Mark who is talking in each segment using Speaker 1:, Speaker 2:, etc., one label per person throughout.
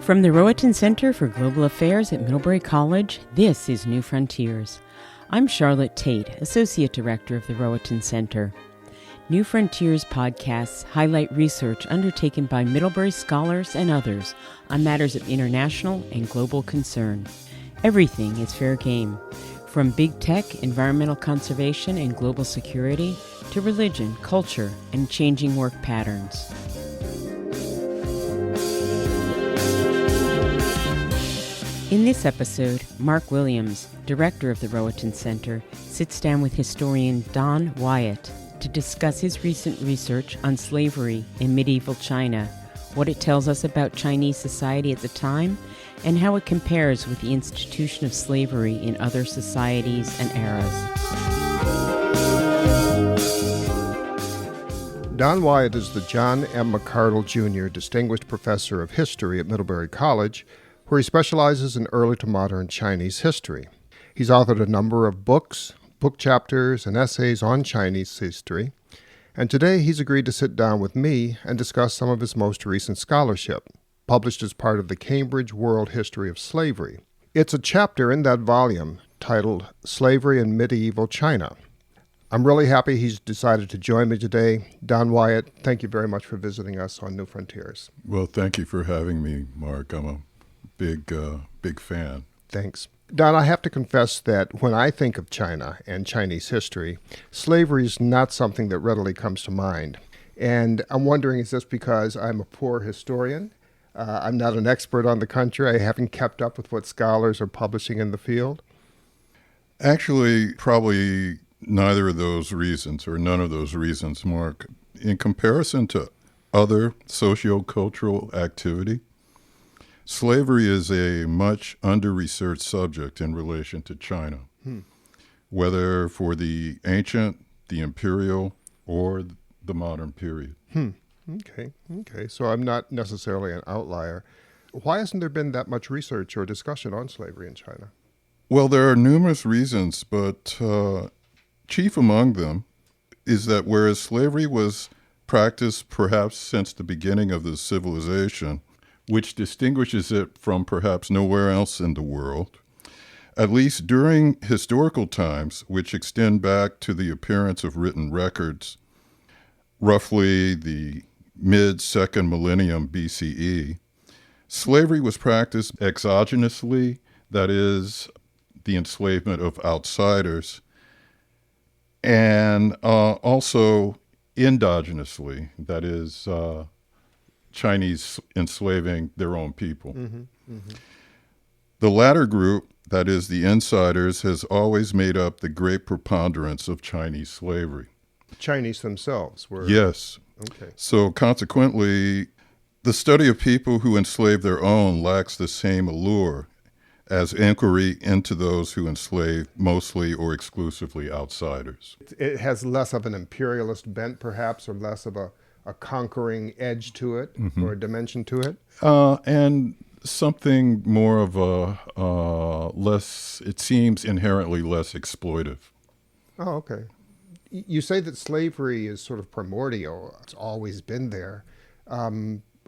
Speaker 1: From the Rowatton Center for Global Affairs at Middlebury College, this is New Frontiers. I'm Charlotte Tate, Associate Director of the Rowatton Center. New Frontiers podcasts highlight research undertaken by Middlebury scholars and others on matters of international and global concern. Everything is fair game, from big tech, environmental conservation, and global security, to religion, culture, and changing work patterns. In this episode, Mark Williams, director of the Rowatton Center, sits down with historian Don Wyatt to discuss his recent research on slavery in medieval China, what it tells us about Chinese society at the time, and how it compares with the institution of slavery in other societies and eras.
Speaker 2: Don Wyatt is the John M. McCardle Jr. Distinguished Professor of History at Middlebury College, where he specializes in early to modern Chinese history. He's authored a number of books, book chapters, and essays on Chinese history, and today he's agreed to sit down with me and discuss some of his most recent scholarship, published as part of the Cambridge World History of Slavery. It's a chapter in that volume titled Slavery in Medieval China. I'm really happy he's decided to join me today. Don Wyatt, thank you very much for visiting us on New Frontiers.
Speaker 3: Well, thank you for having me, Mark. I'm a big fan.
Speaker 2: Thanks. Don, I have to confess that when I think of China and Chinese history, slavery is not something that readily comes to mind. And I'm wondering, is this because I'm a poor historian? I'm not an expert on the country. I haven't kept up with what scholars are publishing in the field?
Speaker 3: Actually, probably neither of those reasons, or none of those reasons, Mark. In comparison to other socio-cultural activity, slavery is a much under-researched subject in relation to China, whether for the ancient, the imperial, or the modern period.
Speaker 2: Okay. So I'm not necessarily an outlier. Why hasn't there been that much research or discussion on slavery in China?
Speaker 3: Well, there are numerous reasons, but chief among them is that whereas slavery was practiced perhaps since the beginning of the civilization, which distinguishes it from perhaps nowhere else in the world, at least during historical times, which extend back to the appearance of written records, roughly the mid-second millennium BCE, slavery was practiced exogenously, that is, the enslavement of outsiders, and also endogenously, that is, Chinese enslaving their own people. The latter group, that is the insiders, has always made up the great preponderance of Chinese slavery.
Speaker 2: Chinese themselves were...
Speaker 3: Yes.
Speaker 2: Okay.
Speaker 3: So consequently, the study of people who enslave their own lacks the same allure as inquiry into those who enslave mostly or exclusively outsiders.
Speaker 2: It has less of an imperialist bent, perhaps, or less of a conquering edge to it, or a dimension to it?
Speaker 3: And something more of a less, it seems inherently less exploitive.
Speaker 2: Oh, okay. You say that slavery is sort of primordial. It's always been there.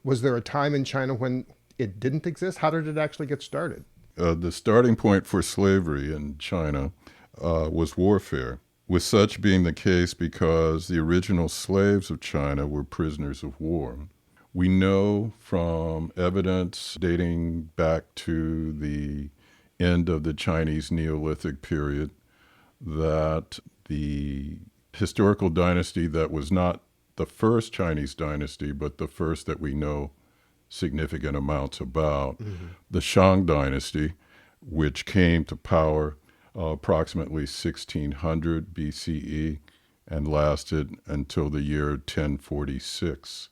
Speaker 2: Was there a time in China when it didn't exist? How did it actually get started?
Speaker 3: The starting point for slavery in China was warfare, with such being the case because the original slaves of China were prisoners of war. We know from evidence dating back to the end of the Chinese Neolithic period that the historical dynasty that was not the first Chinese dynasty, but the first that we know significant amounts about, the Shang dynasty, which came to power approximately 1600 BCE and lasted until the year 1046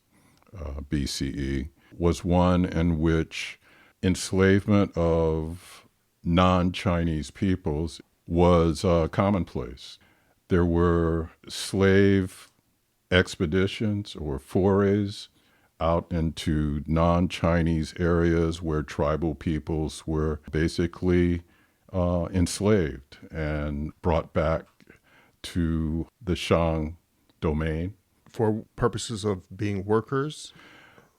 Speaker 3: BCE, was one in which enslavement of non-Chinese peoples was commonplace. There were slave expeditions or forays out into non-Chinese areas where tribal peoples were basically enslaved and brought back to the Shang domain.
Speaker 2: For purposes of being workers?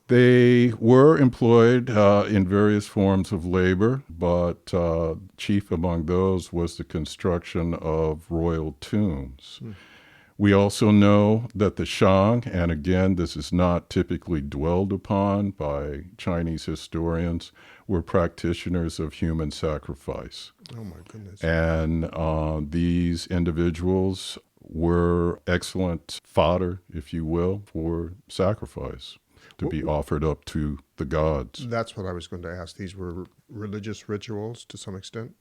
Speaker 3: They were employed in various forms of labor, but chief among those was the construction of royal tombs. We also know that the Shang, and again, this is not typically dwelled upon by Chinese historians, were practitioners of human sacrifice.
Speaker 2: Oh, my goodness.
Speaker 3: And these individuals were excellent fodder, if you will, for sacrifice to be offered up to the gods.
Speaker 2: That's what I was going to ask. These were religious rituals to some extent,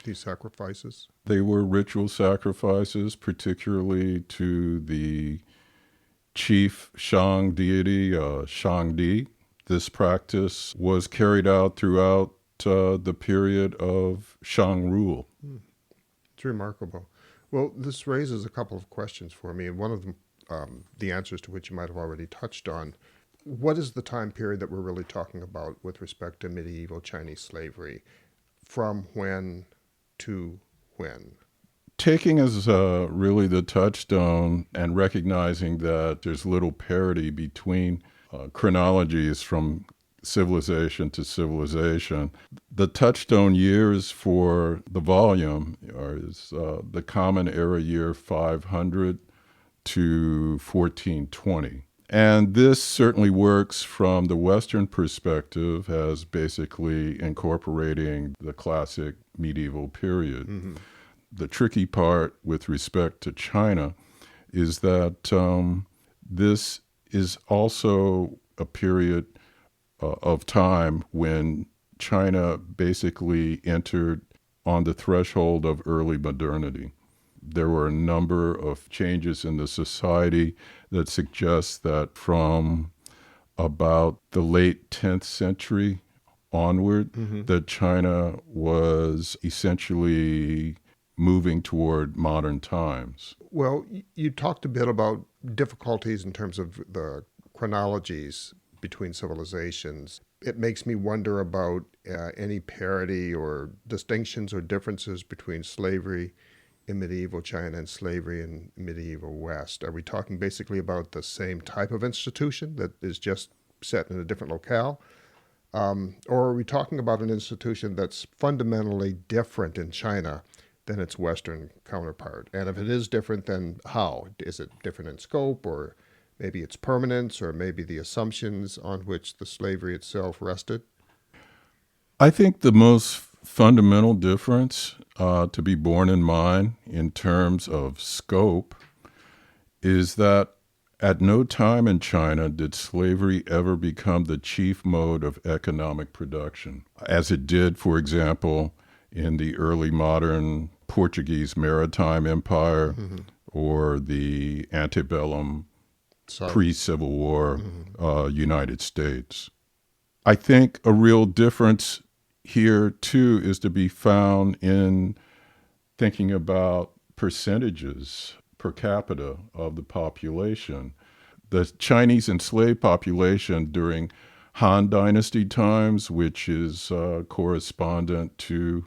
Speaker 2: these sacrifices?
Speaker 3: They were ritual sacrifices, particularly to the chief Shang deity, Shangdi. This practice was carried out throughout the period of Shang rule.
Speaker 2: It's remarkable. Well, this raises a couple of questions for me, and one of them, the answers to which you might have already touched on. What is the time period that we're really talking about with respect to medieval Chinese slavery? From when to when?
Speaker 3: Taking as really the touchstone and recognizing that there's little parity between chronologies from civilization to civilization, the touchstone years for the volume is the Common Era year 500 to 1420. And this certainly works from the Western perspective as basically incorporating the classic medieval period. Mm-hmm. The tricky part with respect to China is that this is also a period of time when China basically entered on the threshold of early modernity. There were a number of changes in the society that suggest that from about the late 10th century onward, that China was essentially moving toward modern times.
Speaker 2: Well, you talked a bit about difficulties in terms of the chronologies between civilizations. It makes me wonder about any parity or distinctions or differences between slavery in medieval China and slavery in medieval West. Are we talking basically about the same type of institution that is just set in a different locale? Or are we talking about an institution that's fundamentally different in China than its Western counterpart? And if it is different, then how? Is it different in scope, or maybe its permanence, or maybe the assumptions on which the slavery itself rested?
Speaker 3: I think the most fundamental difference to be borne in mind in terms of scope is that at no time in China did slavery ever become the chief mode of economic production, as it did, for example, in the early modern Portuguese maritime empire or the antebellum pre-Civil War United States. I think a real difference here, too, is to be found in thinking about percentages per capita of the population. The Chinese enslaved population during Han Dynasty times, which is correspondent to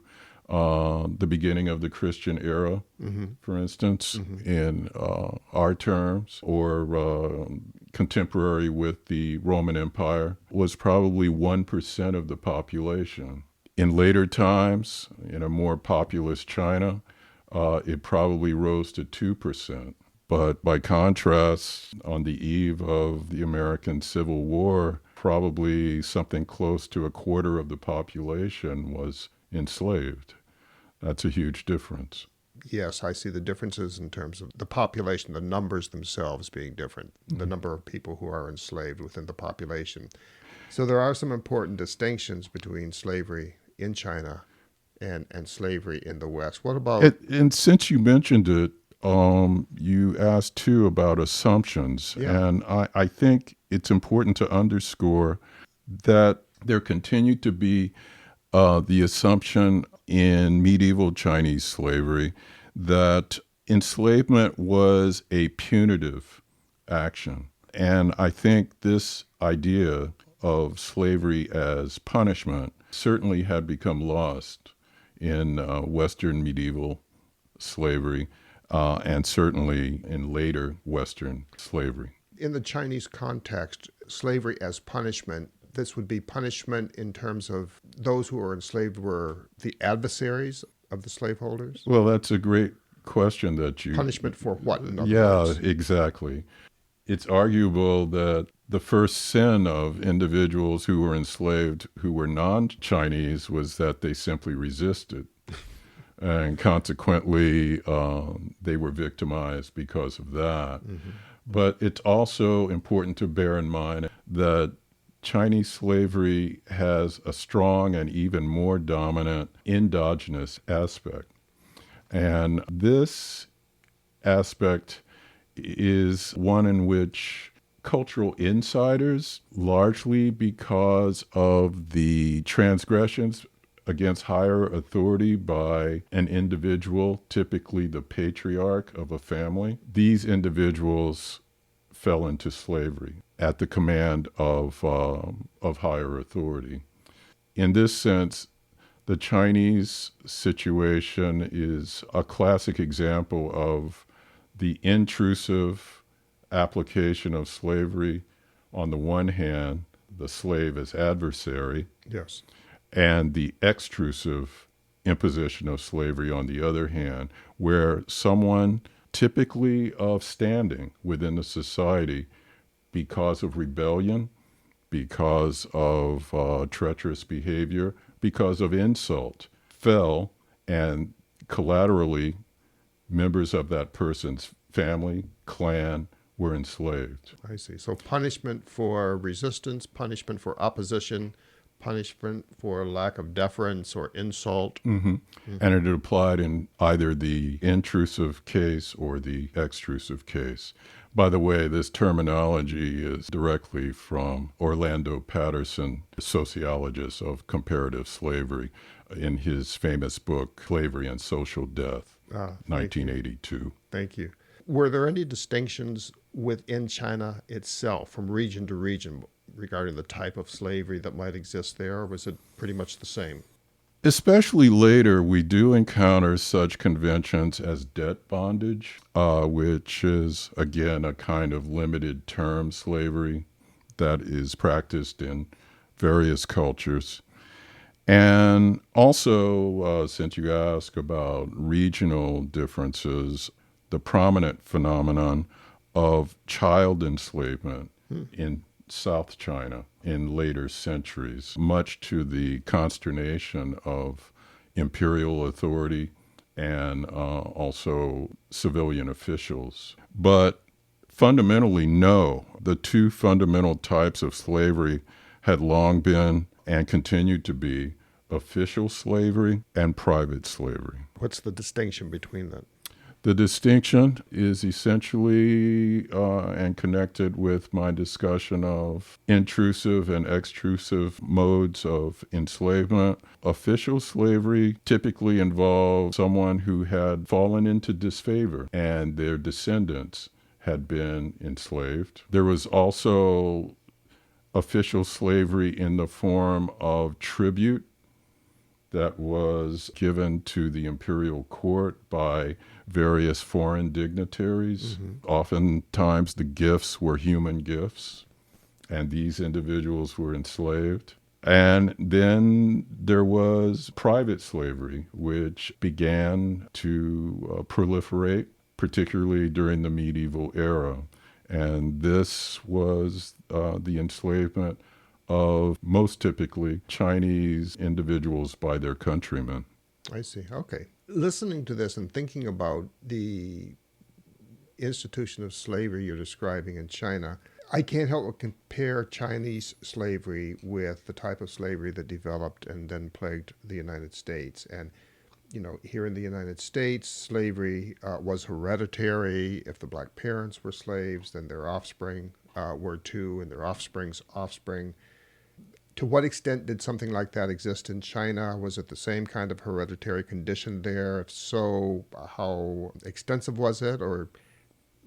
Speaker 3: the beginning of the Christian era, for instance, in our terms, or contemporary with the Roman Empire, was probably 1% of the population. In later times, in a more populous China, it probably rose to 2%. But by contrast, on the eve of the American Civil War, probably something close to a quarter of the population was enslaved. That's a huge difference.
Speaker 2: Yes, I see the differences in terms of the population, the numbers themselves being different, the number of people who are enslaved within the population. So there are some important distinctions between slavery in China and slavery in the West. What about...
Speaker 3: And since you mentioned it, you asked, too, about assumptions.
Speaker 2: Yeah.
Speaker 3: And I think it's important to underscore that there continued to be the assumption in medieval Chinese slavery that enslavement was a punitive action. And I think this idea of slavery as punishment certainly had become lost in Western medieval slavery and certainly in later Western slavery.
Speaker 2: In the Chinese context, slavery as punishment, this would be punishment in terms of those who were enslaved were the adversaries of the slaveholders?
Speaker 3: Well, that's a great question that you...
Speaker 2: Punishment for what, in other
Speaker 3: Yeah,
Speaker 2: words?
Speaker 3: exactly. It's arguable that the first sin of individuals who were enslaved who were non-Chinese was that they simply resisted. And consequently, they were victimized because of that. Mm-hmm. But it's also important to bear in mind that Chinese slavery has a strong and even more dominant endogenous aspect. And this aspect is one in which cultural insiders, largely because of the transgressions against higher authority by an individual, typically the patriarch of a family, these individuals fell into slavery at the command of higher authority. In this sense, the Chinese situation is a classic example of the intrusive application of slavery on the one hand, the slave as adversary,
Speaker 2: Yes,
Speaker 3: and the extrusive imposition of slavery on the other hand, where someone typically of standing within the society because of rebellion, because of treacherous behavior, because of insult, fell, and collaterally members of that person's family, clan, were enslaved.
Speaker 2: I see. So punishment for resistance, punishment for opposition, punishment for lack of deference or insult.
Speaker 3: Mm-hmm. Mm-hmm. And it applied in either the intrusive case or the extrusive case. By the way, this terminology is directly from Orlando Patterson, sociologist of comparative slavery, in his famous book, Slavery and Social Death, 1982.
Speaker 2: Thank you. Were there any distinctions within China itself, from region to region, regarding the type of slavery that might exist there, or was it pretty much the same?
Speaker 3: Especially later, we do encounter such conventions as debt bondage, which is, again, a kind of limited term slavery that is practiced in various cultures. And also, since you ask about regional differences, the prominent phenomenon of child enslavement in South China in later centuries, much to the consternation of imperial authority and also civilian officials. But fundamentally, no. The two fundamental types of slavery had long been and continued to be official slavery and private slavery.
Speaker 2: What's the distinction between them?
Speaker 3: The distinction is essentially and connected with my discussion of intrusive and extrusive modes of enslavement. Official slavery typically involved someone who had fallen into disfavor and their descendants had been enslaved. There was also official slavery in the form of tribute that was given to the imperial court by various foreign dignitaries. Mm-hmm. Oftentimes the gifts were human gifts, and these individuals were enslaved. And then there was private slavery, which began to proliferate, particularly during the medieval era. And this was the enslavement of most typically Chinese individuals by their countrymen.
Speaker 2: I see. Okay. Listening to this and thinking about the institution of slavery you're describing in China, I can't help but compare Chinese slavery with the type of slavery that developed and then plagued the United States. And, you know, here in the United States, slavery was hereditary. If the black parents were slaves, then their offspring were too, and their offspring's offspring. To what extent did something like that exist in China? Was it the same kind of hereditary condition there? If so, how extensive was it? Or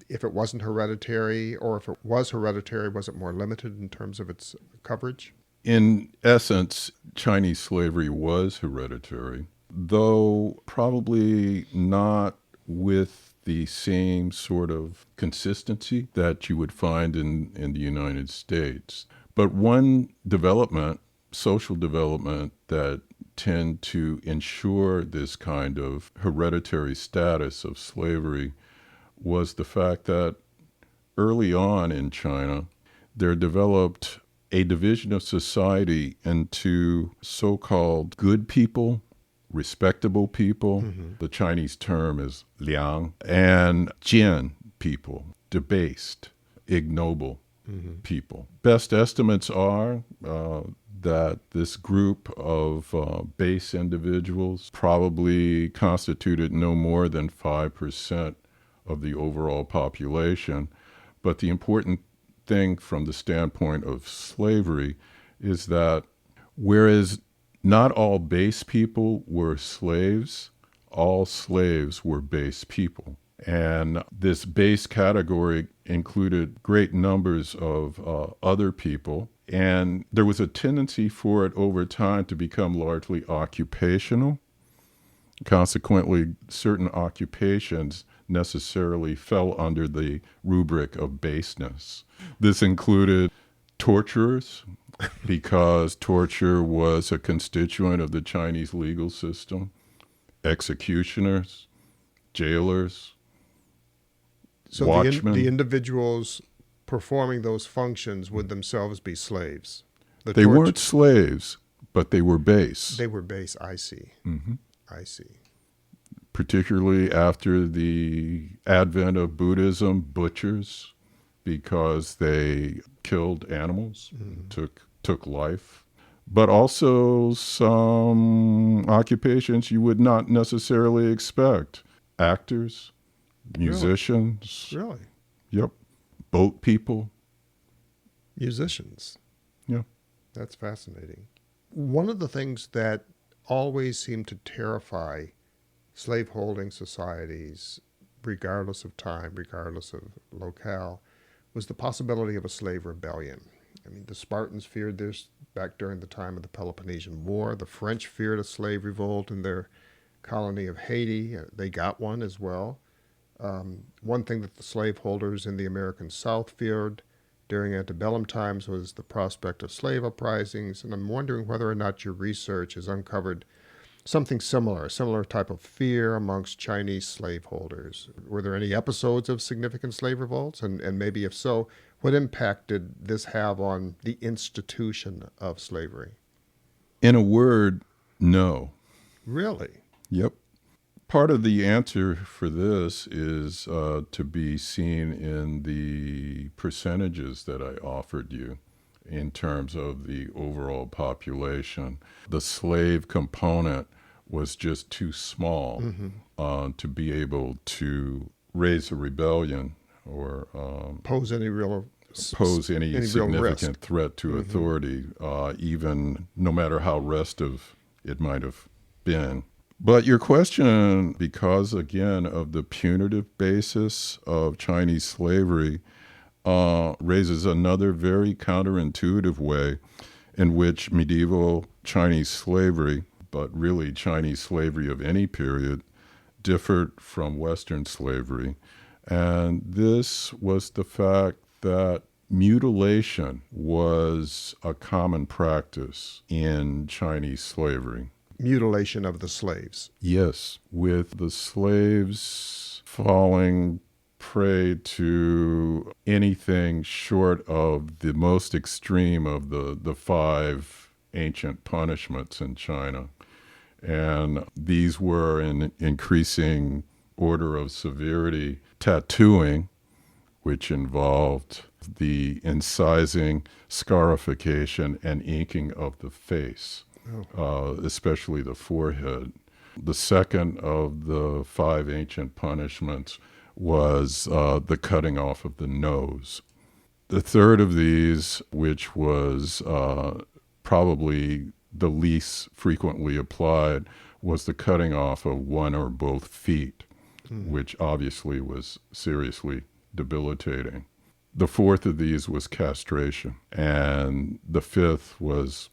Speaker 2: if it wasn't hereditary, or if it was hereditary, was it more limited in terms of its coverage?
Speaker 3: In essence, Chinese slavery was hereditary, though probably not with the same sort of consistency that you would find in the United States. But one development, social development, that tend to ensure this kind of hereditary status of slavery was the fact that early on in China, there developed a division of society into so-called good people, respectable people. Mm-hmm. The Chinese term is liang, and jian people, debased, ignoble people. Best estimates are that this group of base individuals probably constituted no more than 5% of the overall population. But the important thing from the standpoint of slavery is that whereas not all base people were slaves, all slaves were base people. And this base category included great numbers of other people. And there was a tendency for it over time to become largely occupational. Consequently, certain occupations necessarily fell under the rubric of baseness. This included torturers, because torture was a constituent of the Chinese legal system, executioners, jailers,
Speaker 2: so
Speaker 3: watchmen.
Speaker 2: The individuals performing those functions would themselves be slaves.
Speaker 3: They weren't slaves, but they were base.
Speaker 2: They were base, I see.
Speaker 3: Mm-hmm.
Speaker 2: I see.
Speaker 3: Particularly after the advent of Buddhism, butchers, because they killed animals, took life. But also some occupations you would not necessarily expect. Actors, musicians.
Speaker 2: Really?
Speaker 3: Yep. Boat people.
Speaker 2: Musicians.
Speaker 3: Yeah.
Speaker 2: That's fascinating. One of the things that always seemed to terrify slaveholding societies, regardless of time, regardless of locale, was the possibility of a slave rebellion. I mean, the Spartans feared this back during the time of the Peloponnesian War. The French feared a slave revolt in their colony of Haiti. They got one as well. One thing that the slaveholders in the American South feared during antebellum times was the prospect of slave uprisings, and I'm wondering whether or not your research has uncovered something similar, a similar type of fear amongst Chinese slaveholders. Were there any episodes of significant slave revolts? And maybe if so, what impact did this have on the institution of slavery?
Speaker 3: In a word, no.
Speaker 2: Really?
Speaker 3: Yep. Part of the answer for this is to be seen in the percentages that I offered you in terms of the overall population. The slave component was just too small to be able to raise a rebellion or
Speaker 2: pose any
Speaker 3: significant threat to authority, even no matter how restive it might have been. But your question, because again of the punitive basis of Chinese slavery, raises another very counterintuitive way in which medieval Chinese slavery, but really Chinese slavery of any period, differed from Western slavery. And this was the fact that mutilation was a common practice in Chinese slavery.
Speaker 2: Mutilation of the slaves.
Speaker 3: Yes, with the slaves falling prey to anything short of the most extreme of the five ancient punishments in China. And these were in increasing order of severity: tattooing, which involved the incising, scarification, and inking of the face, especially the forehead. The second of the five ancient punishments was the cutting off of the nose. The third of these, which was probably the least frequently applied, was the cutting off of one or both feet, which obviously was seriously debilitating. The fourth of these was castration, and the fifth was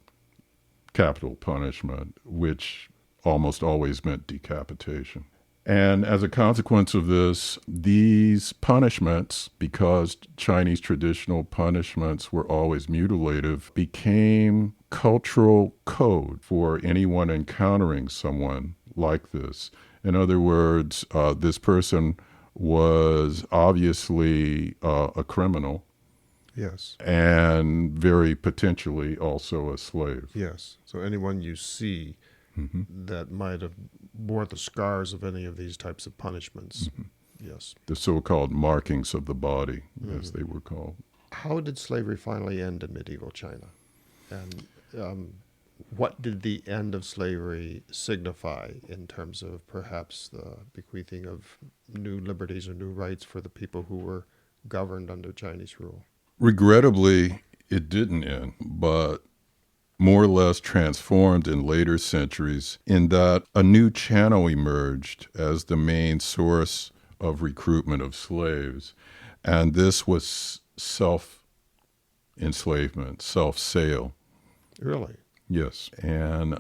Speaker 3: capital punishment, which almost always meant decapitation. And as a consequence of this, these punishments, because Chinese traditional punishments were always mutilative, became cultural code for anyone encountering someone like this. In other words, this person was obviously a criminal.
Speaker 2: Yes.
Speaker 3: And very potentially also a slave.
Speaker 2: Yes. So anyone you see that might have bore the scars of any of these types of punishments. Yes.
Speaker 3: The so-called markings of the body, as they were called.
Speaker 2: How did slavery finally end in medieval China? And what did the end of slavery signify in terms of perhaps the bequeathing of new liberties or new rights for the people who were governed under Chinese rule?
Speaker 3: Regrettably, it didn't end, but more or less transformed in later centuries in that a new channel emerged as the main source of recruitment of slaves. And this was self-enslavement, self-sale.
Speaker 2: Really?
Speaker 3: Yes. And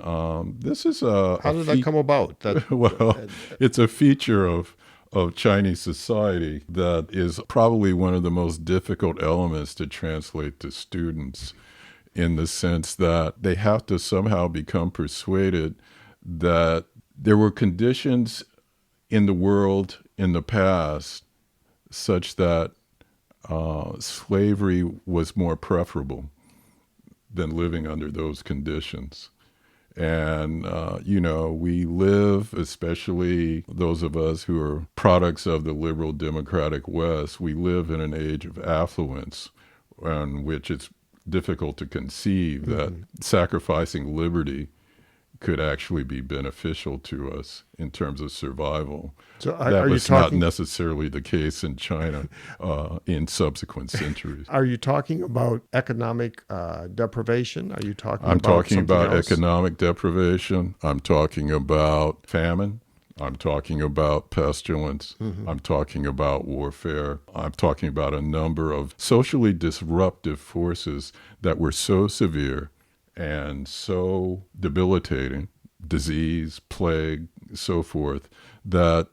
Speaker 3: this is a...
Speaker 2: How did that come about?
Speaker 3: Well, it's a feature of Chinese society that is probably one of the most difficult elements to translate to students, in the sense that they have to somehow become persuaded that there were conditions in the world in the past such that slavery was more preferable than living under those conditions. And, we live, especially those of us who are products of the liberal democratic West, we live in an age of affluence in which it's difficult to conceive that sacrificing liberty could actually be beneficial to us in terms of survival.
Speaker 2: So
Speaker 3: that was not necessarily the case in China in subsequent centuries.
Speaker 2: Are you talking about economic deprivation? Are you talking
Speaker 3: I'm
Speaker 2: about
Speaker 3: talking about
Speaker 2: else?
Speaker 3: economic deprivation. I'm talking about famine. I'm talking about pestilence. I'm talking about warfare. I'm talking about a number of socially disruptive forces that were so severe and so debilitating, disease, plague, so forth, that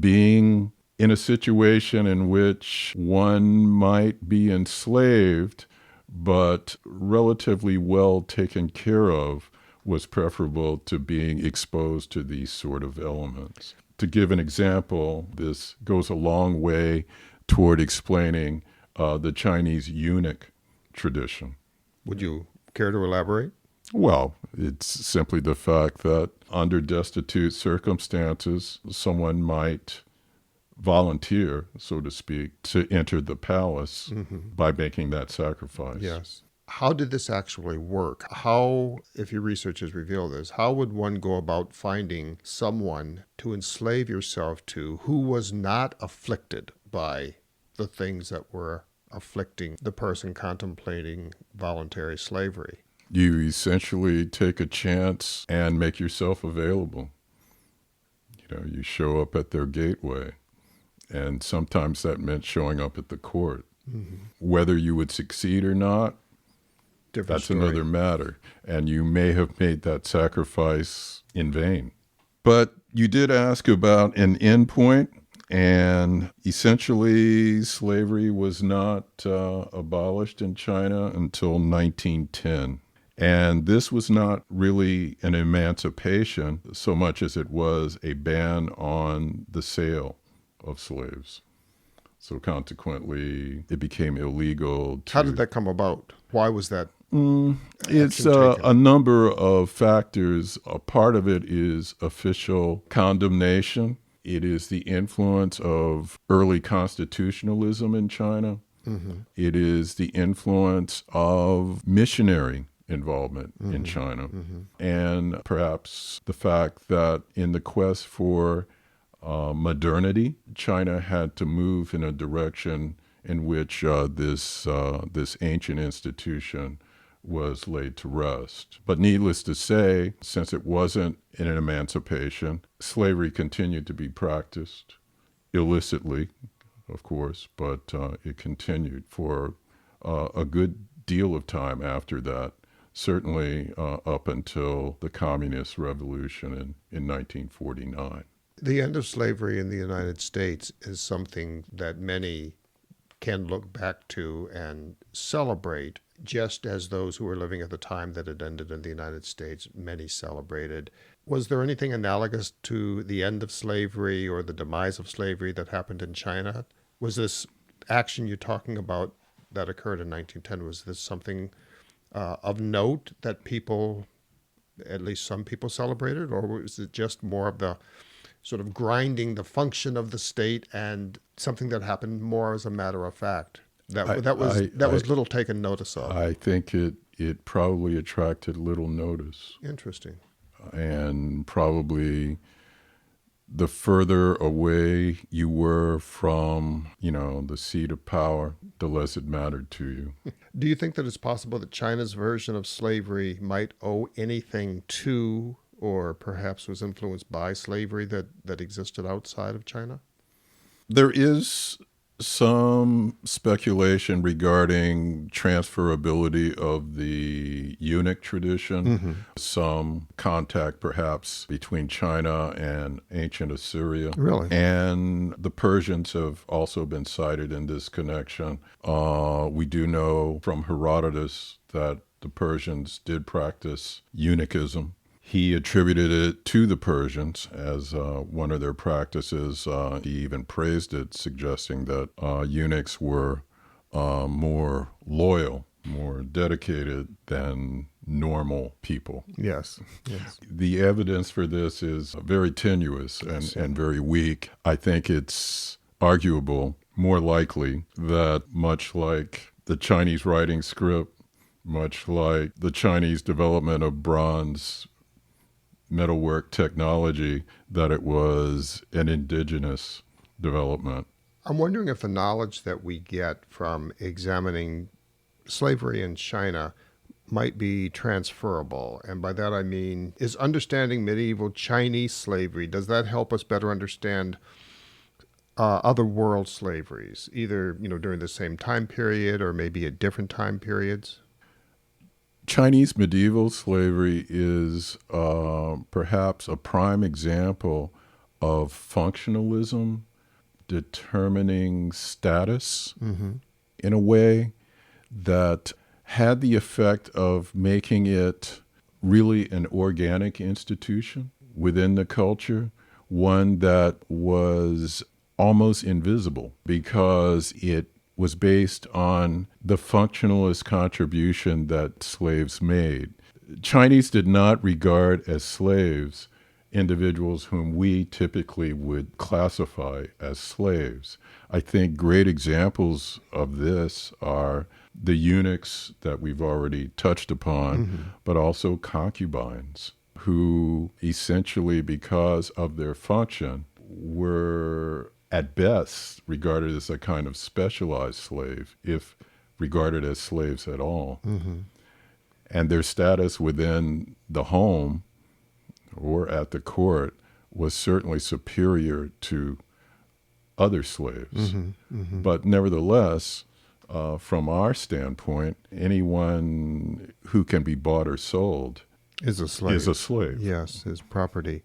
Speaker 3: being in a situation in which one might be enslaved but relatively well taken care of was preferable to being exposed to these sort of elements. To give an example, this goes a long way toward explaining the Chinese eunuch tradition.
Speaker 2: Would you care to elaborate?
Speaker 3: Well, it's simply the fact that under destitute circumstances, someone might volunteer, so to speak, to enter the palace by making that sacrifice.
Speaker 2: Yes. How did this actually work? How, if your research has revealed this, how would one go about finding someone to enslave yourself to who was not afflicted by the things that were afflicting the person contemplating voluntary slavery?
Speaker 3: You essentially take a chance and make yourself available. You show up at their gateway, and sometimes that meant showing up at the court. Whether you would succeed or not, that's another matter. And you may have made that sacrifice in vain. But you did ask about an endpoint, and essentially slavery was not abolished in China until 1910. And this was not really an emancipation so much as it was a ban on the sale of slaves. So consequently, it became illegal to...
Speaker 2: How did that come about? Why was that?
Speaker 3: It's a number of factors. A part of it is official condemnation. It is the influence of early constitutionalism in China. It is the influence of missionary involvement in China. And perhaps the fact that in the quest for modernity, China had to move in a direction in which this ancient institution was laid to rest. But needless to say, since it wasn't an emancipation, slavery continued to be practiced illicitly, of course, but it continued for a good deal of time after that, certainly up until the Communist Revolution in 1949.
Speaker 2: The end of slavery in the United States is something that many can look back to and celebrate, just as those who were living at the time that it ended in the United States, many celebrated. Was there anything analogous to the end of slavery or the demise of slavery that happened in China? Was this action you're talking about that occurred in 1910, was this something of note that people, at least some people, celebrated, or was it just more of the sort of grinding the function of the state and something that happened more as a matter of fact? That was little taken notice of.
Speaker 3: I think it probably attracted little notice.
Speaker 2: Interesting.
Speaker 3: And probably the further away you were from, the seat of power, the less it mattered to you.
Speaker 2: Do you think that it's possible that China's version of slavery might owe anything to, or perhaps was influenced by, slavery that existed outside of China?
Speaker 3: There is some speculation regarding transferability of the eunuch tradition, some contact perhaps between China and ancient Assyria.
Speaker 2: Really?
Speaker 3: And the Persians have also been cited in this connection. We do know from Herodotus that the Persians did practice eunuchism. He attributed it to the Persians as one of their practices. He even praised it, suggesting that eunuchs were more loyal, more dedicated than normal people.
Speaker 2: Yes.
Speaker 3: The evidence for this is very tenuous and very weak. I think it's arguable, more likely, that much like the Chinese writing script, much like the Chinese development of bronze metalwork technology, that it was an indigenous development.
Speaker 2: I'm wondering if the knowledge that we get from examining slavery in China might be transferable. And by that I mean, is understanding medieval Chinese slavery, does that help us better understand other world slaveries, either during the same time period or maybe at different time periods?
Speaker 3: Chinese medieval slavery is perhaps a prime example of functionalism determining status in a way that had the effect of making it really an organic institution within the culture, one that was almost invisible because it was based on the functionalist contribution that slaves made. Chinese did not regard as slaves individuals whom we typically would classify as slaves. I think great examples of this are the eunuchs that we've already touched upon, but also concubines, who essentially, because of their function, were at best regarded as a kind of specialized slave, if regarded as slaves at all. And their status within the home or at the court was certainly superior to other slaves. But nevertheless, from our standpoint, anyone who can be bought or sold
Speaker 2: is a slave. Yes, is property.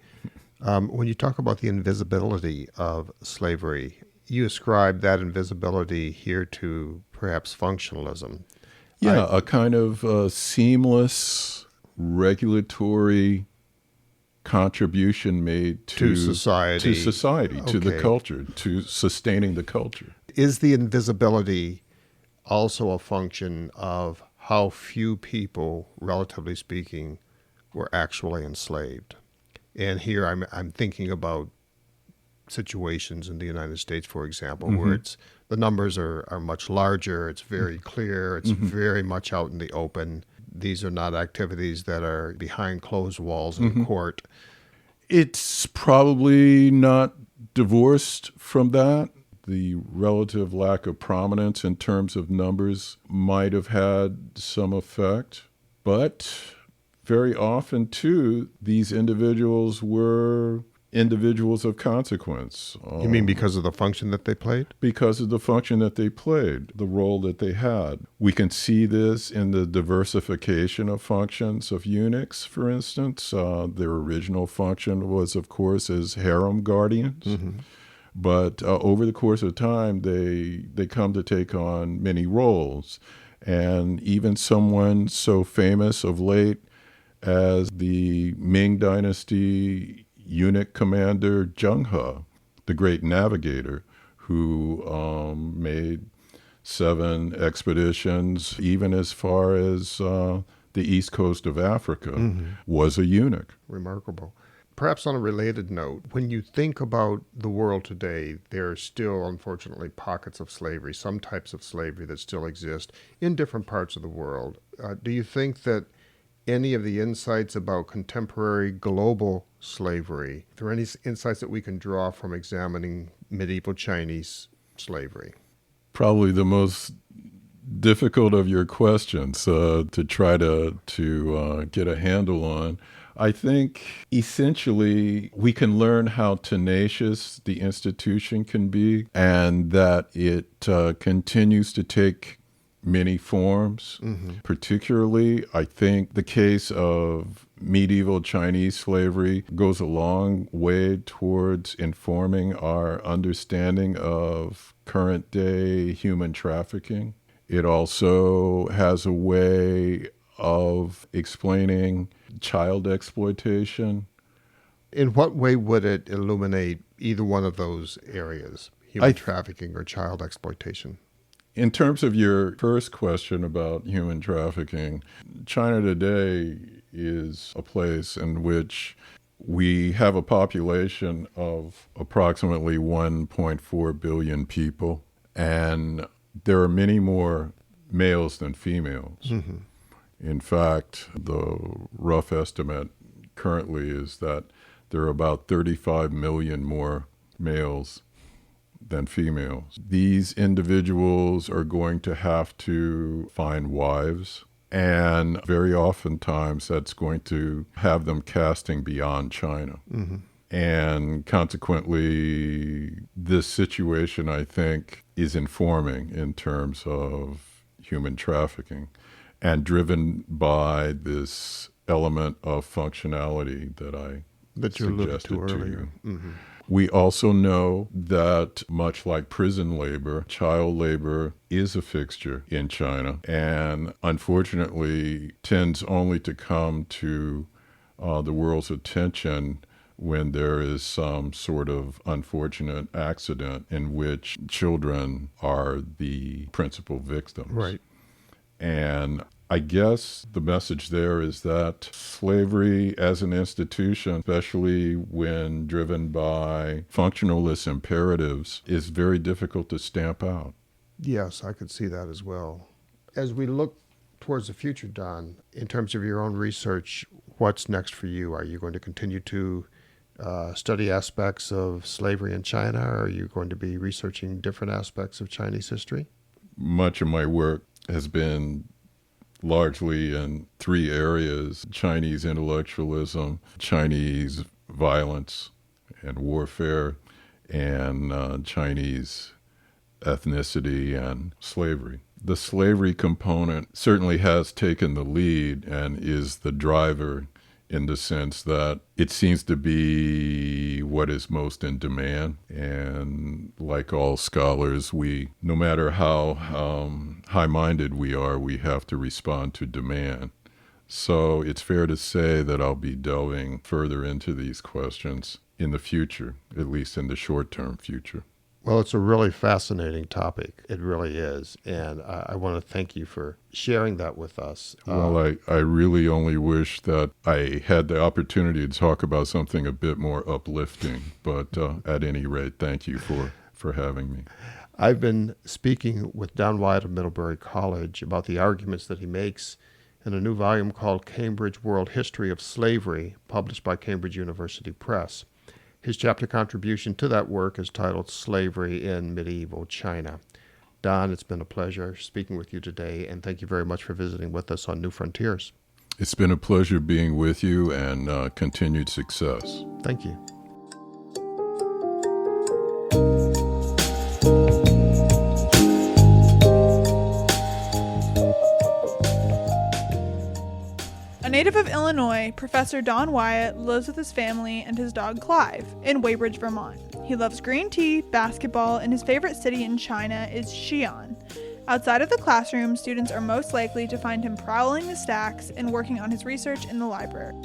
Speaker 2: When you talk about the invisibility of slavery, you ascribe that invisibility here to perhaps functionalism.
Speaker 3: Yeah, a kind of seamless regulatory contribution made to
Speaker 2: society,
Speaker 3: to the culture, to sustaining the culture.
Speaker 2: Is the invisibility also a function of how few people, relatively speaking, were actually enslaved? And here I'm thinking about situations in the United States, for example, where the numbers are much larger. It's very clear. It's very much out in the open. These are not activities that are behind closed walls in court.
Speaker 3: It's probably not divorced from that. The relative lack of prominence in terms of numbers might have had some effect, but very often, too, these individuals were individuals of consequence.
Speaker 2: You mean because of the function that they played?
Speaker 3: Because of the function that they played, the role that they had. We can see this in the diversification of functions of eunuchs, for instance. Their original function was, of course, as harem guardians. Mm-hmm. But over the course of time, they come to take on many roles. And even someone so famous of late as the Ming Dynasty eunuch commander Zheng He, the great navigator who made 7 expeditions, even as far as the east coast of Africa, mm-hmm. was a eunuch.
Speaker 2: Remarkable. Perhaps on a related note, when you think about the world today, there are still, unfortunately, pockets of slavery, some types of slavery that still exist in different parts of the world. Do you think that any of the insights about contemporary global slavery, are there any insights that we can draw from examining medieval Chinese slavery?
Speaker 3: Probably the most difficult of your questions to try to get a handle on. I think essentially we can learn how tenacious the institution can be and that it continues to take many forms. Mm-hmm. Particularly, I think the case of medieval Chinese slavery goes a long way towards informing our understanding of current day human trafficking. It also has a way of explaining child exploitation.
Speaker 2: In what way would it illuminate either one of those areas, human trafficking or child exploitation?
Speaker 3: In terms of your first question about human trafficking, China today is a place in which we have a population of approximately 1.4 billion people, and there are many more males than females. Mm-hmm. In fact, the rough estimate currently is that there are about 35 million more males than females. These individuals are going to have to find wives, and very oftentimes that's going to have them casting beyond China. Mm-hmm. And consequently, this situation, I think, is informing in terms of human trafficking and driven by this element of functionality that
Speaker 2: you alluded
Speaker 3: suggested
Speaker 2: to earlier.
Speaker 3: You.
Speaker 2: Mm-hmm.
Speaker 3: We also know that much like prison labor, child labor is a fixture in China and unfortunately tends only to come to the world's attention when there is some sort of unfortunate accident in which children are the principal victims.
Speaker 2: Right.
Speaker 3: And I guess the message there is that slavery as an institution, especially when driven by functionalist imperatives, is very difficult to stamp out.
Speaker 2: Yes, I could see that as well. As we look towards the future, Don, in terms of your own research, what's next for you? Are you going to continue to study aspects of slavery in China? Or are you going to be researching different aspects of Chinese history?
Speaker 3: Much of my work has been largely in 3 areas: Chinese intellectualism, Chinese violence and warfare, and Chinese ethnicity and slavery. The slavery component certainly has taken the lead and is the driver in the sense that it seems to be what is most in demand. And like all scholars, no matter how high-minded we are, we have to respond to demand. So it's fair to say that I'll be delving further into these questions in the future, at least in the short-term future.
Speaker 2: Well, it's a really fascinating topic. It really is. And I want to thank you for sharing that with us.
Speaker 3: Well, I really only wish that I had the opportunity to talk about something a bit more uplifting. But at any rate, thank you for having me.
Speaker 2: I've been speaking with Don Wyatt of Middlebury College about the arguments that he makes in a new volume called Cambridge World History of Slavery, published by Cambridge University Press. His chapter contribution to that work is titled Slavery in Medieval China. Don, it's been a pleasure speaking with you today, and thank you very much for visiting with us on New Frontiers.
Speaker 3: It's been a pleasure being with you, and continued success.
Speaker 2: Thank you.
Speaker 4: A native of Illinois, Professor Don Wyatt lives with his family and his dog Clive in Weybridge, Vermont. He loves green tea, basketball, and his favorite city in China is Xi'an. Outside of the classroom, students are most likely to find him prowling the stacks and working on his research in the library.